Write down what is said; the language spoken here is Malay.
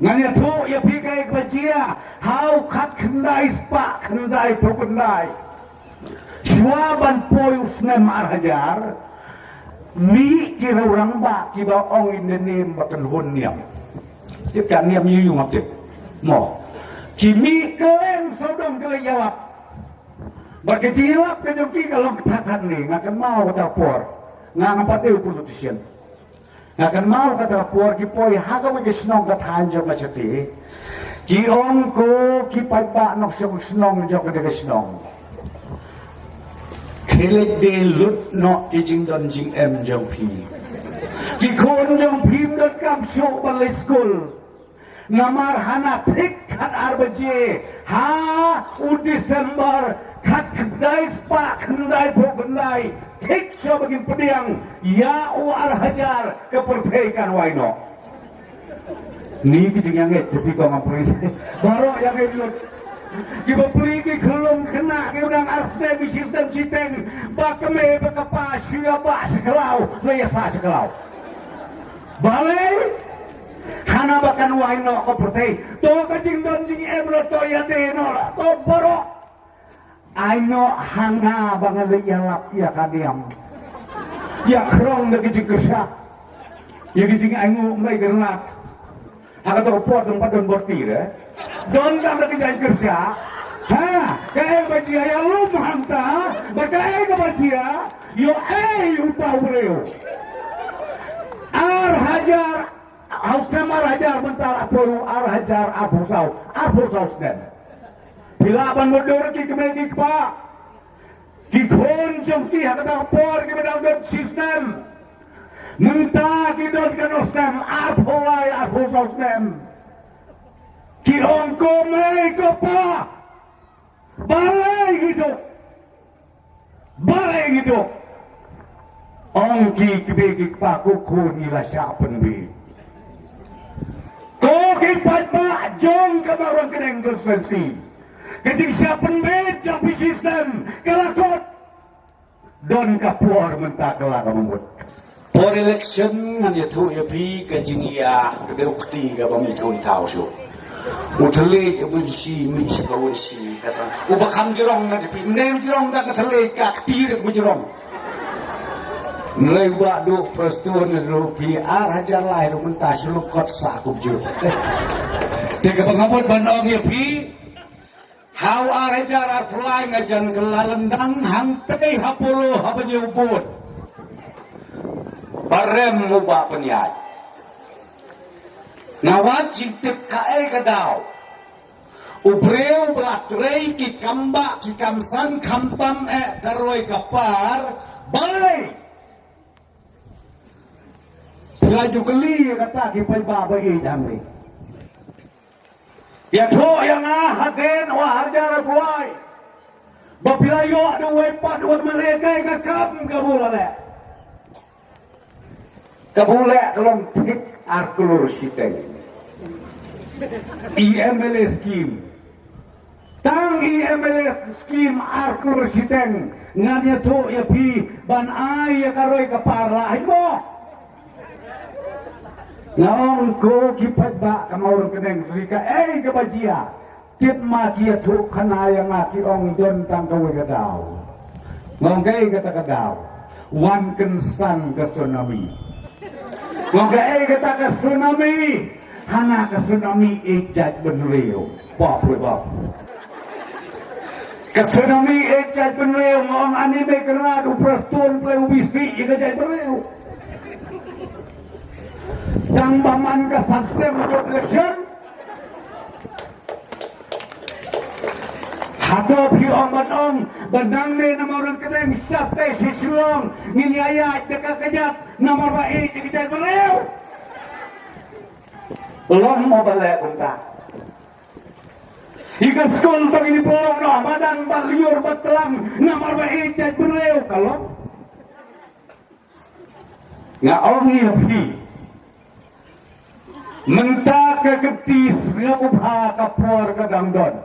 nganya tu ya pikai kebajia hau kat kendai spa kendai tu kendai Swaban poyus nem arhajar mi kira orang ba kiba ong indenim bakan hon niam tiếp cận niam như dùng học tiếp một kimi keren sodom kele jawab berkecilap ke joki kalau katakan ni ngakan mau kata por ngang pateu politician ngakan mau kata por ki poi haga we snong ka thanjam la chati ki ong ko ki pai ba nok snong jo ka de snong Kele de lut no ki jing don jing em jong pi ki kon jong pi dot kam show balai school ngamar hana thik khat arbaje ha u Desember khat khandai spa khandai phokandai thik so bagin pediang ya u arhajar ke perthaikan waino ni ki jing yang et tapi ko ngapri baro yang et lut Kiba peligi kelum kena kiudang arsne di sistem citeng bakame bakapa syaba sekelau leyasa sekelau balai hana bakan waino ko pertai to kajing don jing emro to yate no to boro aino hanga bangal yalap ya kadiam ya krong de kajing kersa ya kajing aingu mai gernat haka to pot dong padon borti de don kam lagi jalan kerja ha kayak bajia yang lu mahanta bakai ke bajia yo you tahu reo ar hajar au kamar hajar bentar aporu ar hajar abu sau sden bila ban mundur ki kemedi pa ki khon jong ki hakata por ki bedang sistem mentah ki don kan sistem abu sau sden Ki ongko mai ko pa balai hidup ongki kibegi pa kuku nila siapan bi ko ki pa jong kamarang keneng konsensi kecik siapan bi japi sistem kelakot don kapuar mentah kelak membuat for election ngan ya tu ya pi kecing ya kedukti ka bami tu tahu so Utale bunsi mi bunsi kasa ubakam jerong na tapi nem jerong dak tale ka tir jerong nilai do perstuan rupi hajar lai ru mentah sulukot sakup jur tega pangapun bandong ya pi hau hajar pulai ngajan kelalendang hampe hapulu hapanya ubud barem mubah peniat nawajib kae kadau ubreu blatrei ki kamba ki kamsan kamtam daroi kapar balai selaju keli kata ki pai ba bagi jamri ya tho yang hagen wa harjar buai babila yo do wepat wa malaikai ka kam kabulale kalau tik arkulur siteng IML scheme tang IML scheme arkulur siteng nganya to ya pi ban ai ya karoi kaparla mo naong ko kipat ba kamau keneng rika kebajia tip ma kia to kanaya ngaki ong don tang kawe kadau ngongkai kata kadau wan kensan ke tsunami ngongkai kata ke tsunami hana ke tsunami ejat benreo bop ke tsunami ejat benreo ngong anime kena du prastun play ubisi ejat benreo tang baman ke sistem election hato pi ong bandang ne nama orang kedai sapte sisulong nginiaya dekat kejat nomor baik ejat benreo belum mau balik unta. Hingga sekolah tang ini belum no badan baliur betelang nomor ejat bereu kalau nggak ongi lebih mentah ke ketis ngubah kapur ke dangdon